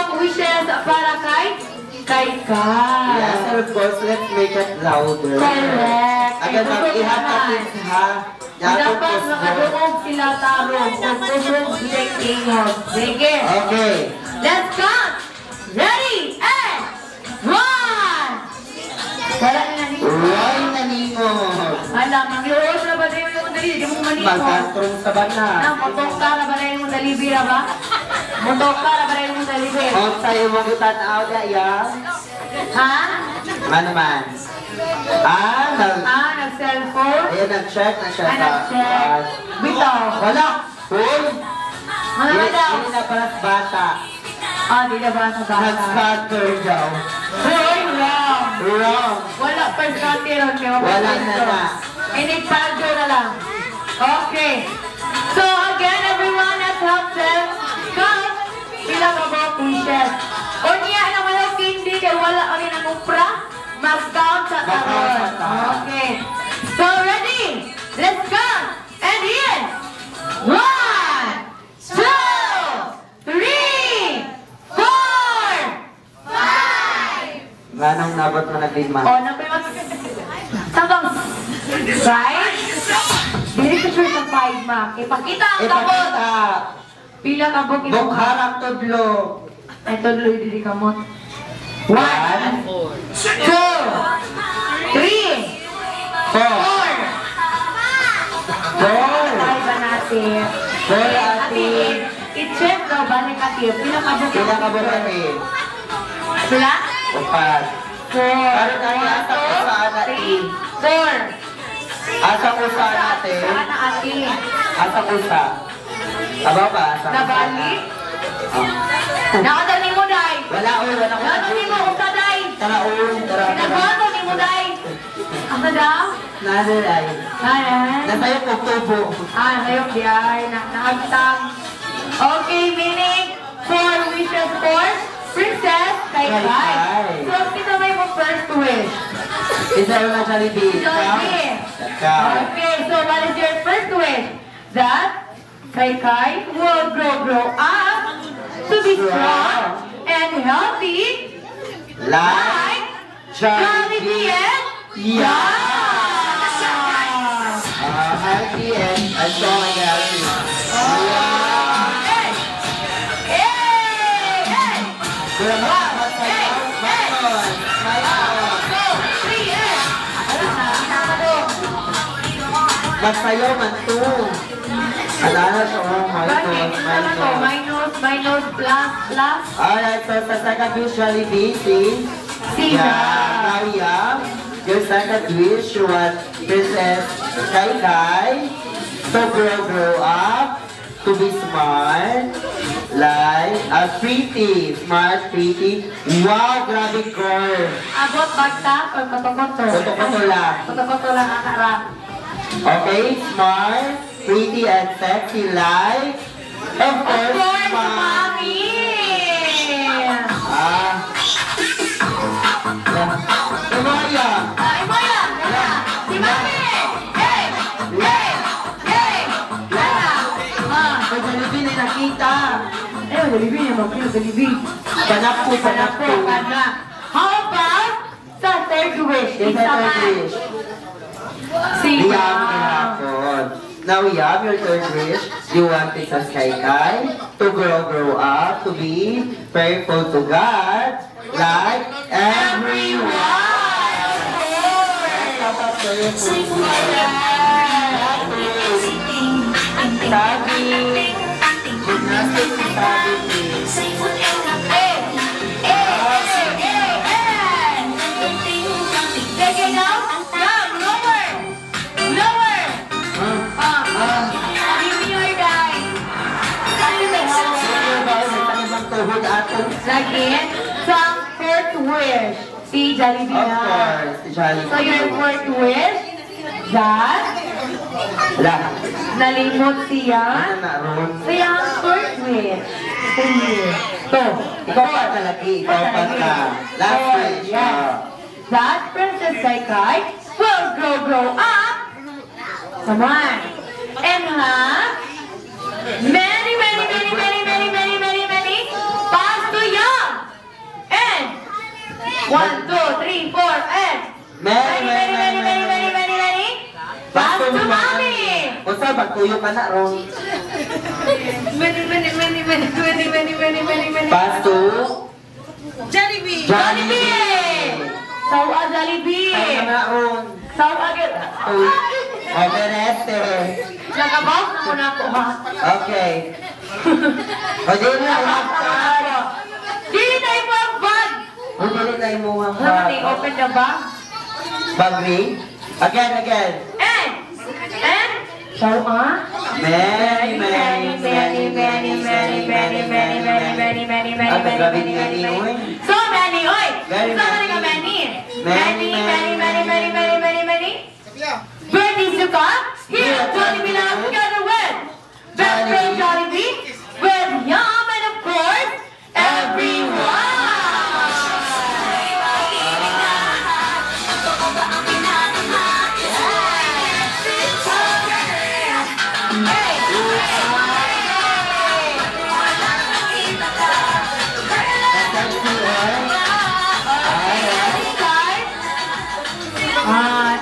bong wishes para kay Kai. Yes, and of course, let's make it louder. Correct. Agad mag-ihatapin ha. Dapat makadungog sila tarong kung kusog ingon. Sige. Okay. Let's count. Ready? And 1. Wala na nito. Roy naningon. Alam, ang luos na ba tayo yung dali? Di mo maningon. Magkastrong sa bana. Motong ka na ba tayo yung dalibira ba? Motong ka na ba tayo yung dalibira? O sa'yo mo gutanaw na yan? Ha? Ano man? Nag-cellphone? Ayan, nag-check na siya. Nag-check. Bitaw. Wala. Hoy. Ano daw? Hindi na para sa bata. Di na ba sa bata? Nag-scatter daw. Hoy, wrong. Wrong. Wala pa scatter. Wala na. Inipaldo na lang. Okay. So again, everyone, let's help them count sila ka ba wishes. O niya naman ang hindi kaya wala kami nangupra. Mag-count sa taron. Okay. So ready? Let's count. And in 1, 2, 3, 4, 5. Ganong nabot mo na lima. O, nabimas. Sabang 5. Dili ka sure sa 5, ma. Ipakita ang kabot. Pila kabot ito. Bukharang tudlo. Ito, luloy dili kamot. 1, 2, 3, 4. 4. Try ba natin? 4 atin. I-check daw, balik natin. Pila kabot Pila ka ba natin? Pila? 4. 4. Ano na yung asa ko saan natin? 4. Asa ko saan natin? Saan na atin? Asa ko sa? Aba ba? Nabali? Nakadali mo, Day. Wala ko. Nakadali mo, kung ka, Day. Tara. Pinagbato ni mo, Day. Ano daw? Nalalay. Ayan. Nasayo ko tubo. Ayok di ay. Naagtang. Okay, meaning 4 wishes for Princess Kai. So, kita may mo first wish. Isa yung na Jollibee. Jollibee. Okay, so what is your first wish? That Kai will grow up to be strong and healthy like Jollibee and healthy and strong and healthy. Magsayo man to. Alala siya, minus, plus. Alright, so sa second wish, Jollibee, see? Now, your second wish, you want Princess Kai to grow up, to be smart, like, smart, pretty. Wow, grabe girl. Abot, bagta, or koto-koto? Koto-koto lang. Koto-koto lang ang harap. Okay, smart, pretty, and sexy like, of course, Mommy! Imaya! Imaya! Si Mami! Hey! May Jollibee na nakita. Jollibee niya, Jollibee. Panak po. How about sa third wish? Wish. Now, your third wish. You want Princess Kai to grow up, to be faithful to God, like everyone. Again, some fourth wish. Si Jollibee na. Of course, si Jollibee. So your fourth wish, that nalimot siya. So yung fourth wish. Ikaw pa talagi. Last wish. That Princess Kai will grow up. Come on. And have many pass to you. 1, 2, 3, 4, and... Many. Pass to mommy! Kung saan, pagtuyo ka na, Ron. Many. Pass to... Jollibee! Jollibee! Sawa Jollibee! Kaya na, Ron. Sawa agad. Evereste. Nakabaw muna ako ha. Okay. O, di na, Dili tayo mo ang bag! o, dili tayo mo ang Nothing, open the bag. Bag ring. Again. And? Sawa? Many. So many, oy! Very So many ka many? Many. Birthdays to come? Here at Jollibee now together with Best Friend Jollibee, with Yum, and of course, everyone!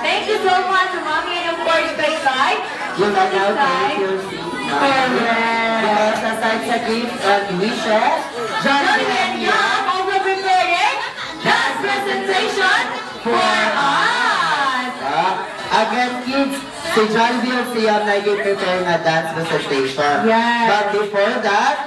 Thank you so much, Mommy, and of course, Kai. You can now take your seat. Because aside sa gifts and wishes, Jollibee and Yum also preparing dance presentation for us. Again, kids, si Jollibee and si Yum nag-prepare na dance presentation. Yes. But before that,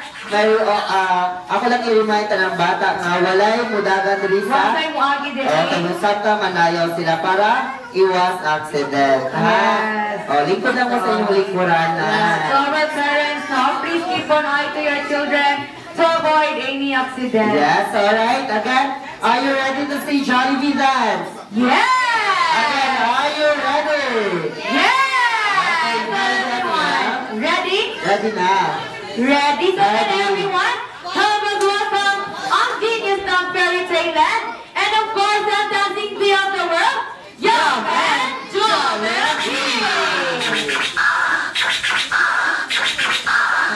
ako lang i-remind ng bata nga walay mudagan diri sa Once I'm agi din. kayusap ka manayaw sila para iwas accident. Yes. Lingkod lang mo sa inyong lingkuran na. So our parents, now please keep an eye to your children to avoid any accident. Yes, alright. Again, are you ready to see Jollibee dance? Yes! Again, are you ready? Yes! Everyone, ready? Ready na. Ready? So then everyone, help us welcome ang genius ng Fairy Tale Land, and of course, ang dancing beyond the world, Yum and Jollibee!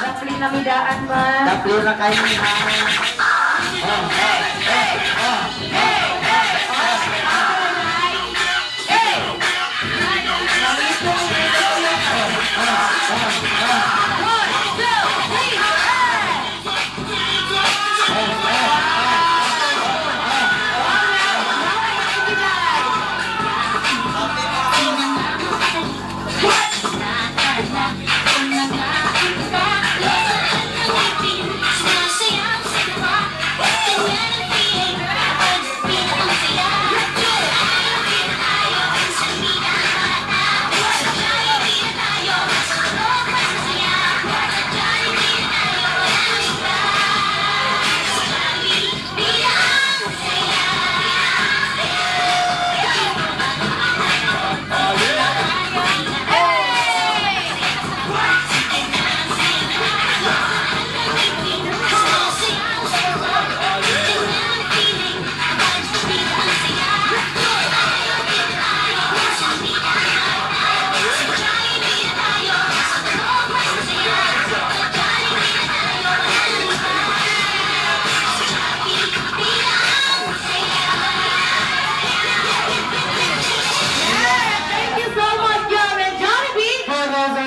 Rapli na midaan man. Tapli na kayo na.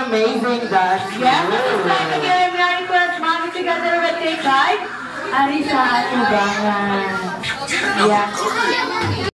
Amazing dance. Yes, this is like again, Merry Christmas, Mommy together with Kay. Ari sa atubangan. Yeah.